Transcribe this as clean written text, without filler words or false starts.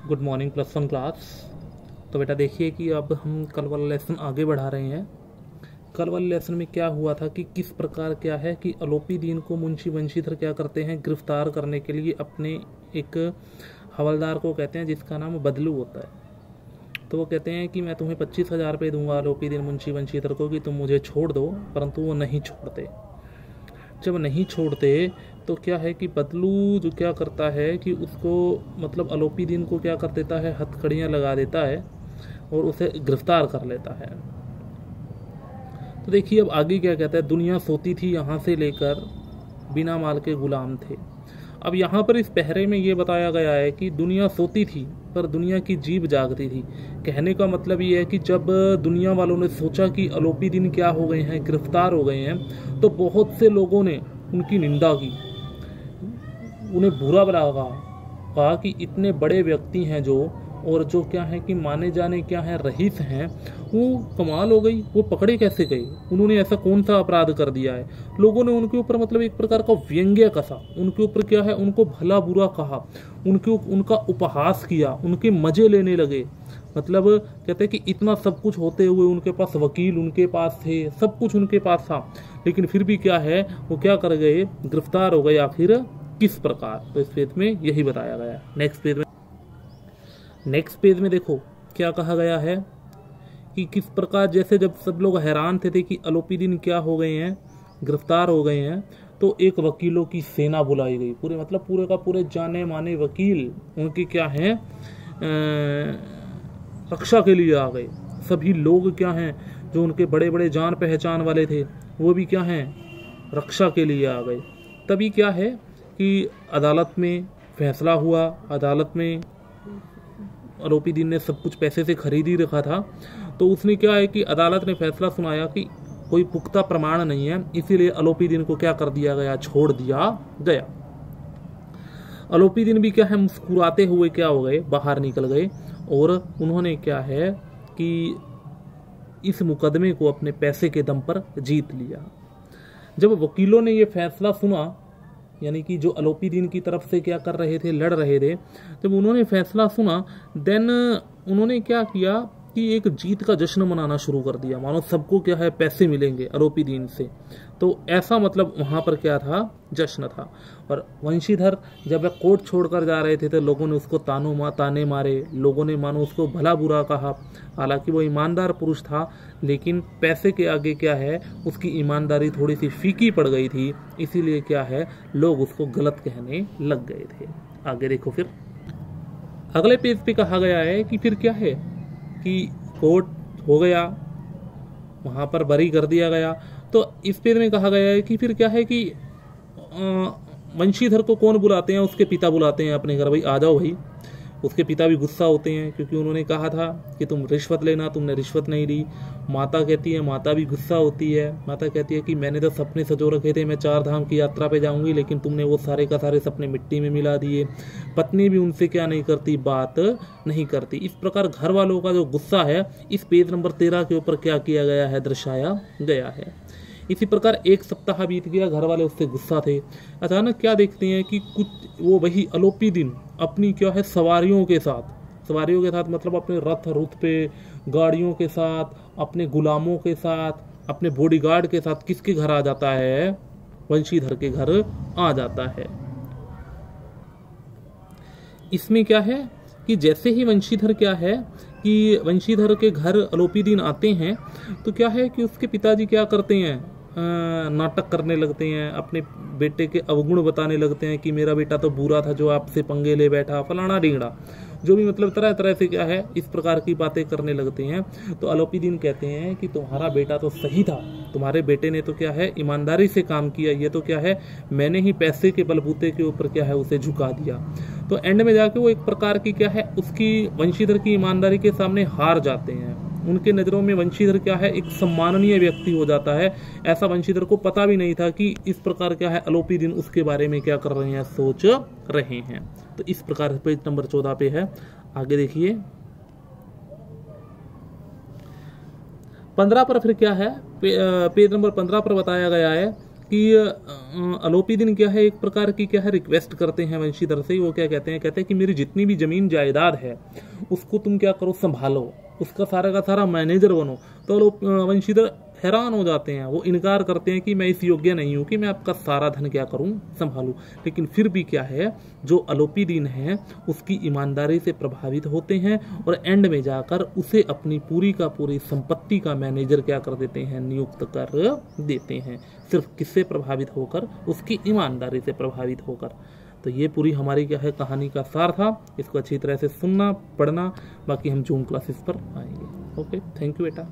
Good morning +1 class. तो बेटा देखिए कि अब हम कल वाला लेसन आगे बढ़ा रहे हैं। कल वाले लेसन में क्या हुआ था कि किस प्रकार क्या है कि आलोपी दीन को मुंशी वंशीधर क्या करते हैं, गिरफ्तार करने के लिए अपने एक हवलदार को कहते हैं जिसका नाम बदलू होता है। तो वो कहते हैं कि मैं तुम्हें 25,000 रुपये दूंगा आलोपी दीन मुंशी वंशीधर को कि तुम मुझे छोड़ दो, परंतु वो नहीं छोड़ते। जब नहीं छोड़ते तो क्या है कि बदलू जो क्या करता है कि उसको मतलब आलोपी दीन को क्या कर देता है, हथकड़ियाँ लगा देता है और उसे गिरफ्तार कर लेता है। तो देखिए अब आगे क्या कहता है, दुनिया सोती थी यहाँ से लेकर बिना माल के गुलाम थे। अब यहाँ पर इस पहरे में ये बताया गया है कि दुनिया सोती थी पर दुनिया की जीभ जागती थी। कहने का मतलब ये है कि जब दुनिया वालों ने सोचा कि आलोपी दीन क्या हो गए हैं, गिरफ्तार हो गए हैं, तो बहुत से लोगों ने उनकी निंदा की, उन्हें बुरा लगा, कहा कि इतने बड़े व्यक्ति हैं जो, और जो क्या है कि माने जाने क्या है रईस हैं, वो कमाल हो गई, वो पकड़े कैसे गए, उन्होंने ऐसा कौन सा अपराध कर दिया है। लोगों ने उनके ऊपर मतलब एक प्रकार का व्यंग्य कसा, उनके ऊपर क्या है उनको भला बुरा कहा, उनका उपहास किया, उनके मजे लेने लगे। मतलब कहते हैं कि इतना सब कुछ होते हुए उनके पास वकील उनके पास थे, सब कुछ उनके पास था, लेकिन फिर भी क्या है वो क्या कर गए, गिरफ्तार हो गए। आखिर किस प्रकार, तो इस पेज में यही बताया गया है। नेक्स्ट पेज में देखो क्या कहा गया है कि किस प्रकार जैसे जब सब लोग हैरान थे कि आलोपी दीन क्या हो गए हैं, गिरफ्तार हो गए हैं, तो एक वकीलों की सेना बुलाई गई। पूरे मतलब पूरे का पूरे जाने माने वकील उनकी क्या है रक्षा के लिए आ गए। सभी लोग क्या हैं जो उनके बड़े बड़े जान पहचान वाले थे वो भी क्या हैं रक्षा के लिए आ गए। तभी क्या है कि अदालत में फैसला हुआ। अदालत में आरोपी दीन ने सब कुछ पैसे से खरीद ही रखा था, तो उसने क्या है कि अदालत ने फैसला सुनाया कि कोई पुख्ता प्रमाण नहीं है, इसीलिए आलोपी दीन को क्या कर दिया गया, छोड़ दिया गया। आलोपी दीन भी क्या है मुस्कुराते हुए क्या हो गए, बाहर निकल गए, और उन्होंने क्या है कि इस मुकदमे को अपने पैसे के दम पर जीत लिया। जब वकीलों ने यह फैसला सुना, यानी कि जो आलोपी दीन की तरफ से क्या कर रहे थे, लड़ रहे थे, जब उन्होंने फैसला सुना, देन उन्होंने क्या किया कि एक जीत का जश्न मनाना शुरू कर दिया, मानो सबको क्या है पैसे मिलेंगे आलोपी दीन से। तो ऐसा मतलब वहां पर क्या था, जश्न था। और वंशीधर जब वह कोर्ट छोड़कर जा रहे थे तो लोगों ने उसको ताने मारे, लोगों ने मानो उसको भला बुरा कहा। हालांकि वो ईमानदार पुरुष था, लेकिन पैसे के आगे क्या है उसकी ईमानदारी थोड़ी सी फीकी पड़ गई थी, इसीलिए क्या है लोग उसको गलत कहने लग गए थे। आगे देखो फिर अगले पेज पे कहा गया है कि फिर क्या है कि कोर्ट हो गया, वहां पर बरी कर दिया गया। तो इस पेज में कहा गया है कि फिर क्या है कि वंशीधर को कौन बुलाते हैं, उसके पिता बुलाते हैं अपने घर, भाई आ जाओ भाई। उसके पिता भी गुस्सा होते हैं क्योंकि उन्होंने कहा था कि तुम रिश्वत लेना, तुमने रिश्वत नहीं ली। माता कहती है, माता भी गुस्सा होती है। माता कहती है कि मैंने तो सपने सजो रखे थे, मैं 4 धाम की यात्रा पे जाऊंगी, लेकिन तुमने वो सारे का सारे सपने मिट्टी में मिला दिए। पत्नी भी उनसे क्या नहीं करती, बात नहीं करती। इस प्रकार घर वालों का जो गुस्सा है इस पेज नंबर 13 के ऊपर क्या किया गया है, दर्शाया गया है। इसी प्रकार एक सप्ताह बीत गया, घर वाले उससे गुस्सा थे। अचानक क्या देखते हैं कि कुछ वो वही आलोपी दीन अपनी क्या है सवारियों के साथ मतलब अपने रथ पे, गाड़ियों के साथ, अपने गुलामों के साथ, अपने बॉडीगार्ड के साथ किसके घर आ जाता है, वंशीधर के घर आ जाता है। इसमें क्या है कि जैसे ही वंशीधर क्या है कि वंशीधर के घर आलोपी दीन आते हैं, तो क्या है कि उसके पिताजी क्या करते हैं, नाटक करने लगते हैं, अपने बेटे के अवगुण बताने लगते हैं कि मेरा बेटा तो बुरा था जो आपसे पंगे ले बैठा, फलाना ढींगड़ा, जो भी मतलब तरह तरह से क्या है इस प्रकार की बातें करने लगते हैं। तो आलोपी दीन कहते हैं कि तुम्हारा बेटा तो सही था, तुम्हारे बेटे ने तो क्या है ईमानदारी से काम किया, ये तो क्या है मैंने ही पैसे के बलबूते के ऊपर क्या है उसे झुका दिया। तो एंड में जाके वो एक प्रकार की क्या है उसकी वंशीधर की ईमानदारी के सामने हार जाते हैं। उनके नज़रों में वंशीधर क्या है एक सम्माननीय व्यक्ति हो जाता है। ऐसा वंशीधर को पता भी नहीं था कि इस प्रकार क्या है आलोपी दीन उसके बारे में क्या कर रहे हैं, सोच रहे हैं। तो इस प्रकार पेज नंबर 14 पे है। आगे देखिए 15 पर फिर क्या है, पेज नंबर 15 पर बताया गया है कि अलोपीदीन क्या है, एक प्रकार की क्या है रिक्वेस्ट करते हैं वंशीधर से। वो क्या कहते हैं कि मेरी जितनी भी जमीन जायदाद है उसको तुम क्या करो, संभालो, उसका सारा का सारा मैनेजर बनो। तो वंशीधर हैरान हो जाते हैं, वो इनकार करते हैं कि मैं इस योग्य नहीं हूं कि मैं आपका सारा धन क्या करूं, संभालूं। लेकिन फिर भी क्या है, जो अलोपीदीन है उसकी ईमानदारी से प्रभावित होते हैं और एंड में जाकर उसे अपनी पूरी का पूरी संपत्ति का मैनेजर क्या कर देते हैं, नियुक्त कर देते हैं। सिर्फ किससे प्रभावित होकर, उसकी ईमानदारी से प्रभावित होकर। तो ये पूरी हमारी क्या है कहानी का सार था। इसको अच्छी तरह से सुनना, पढ़ना, बाकी हम जूम क्लासेस पर आएंगे। ओके, थैंक यू बेटा।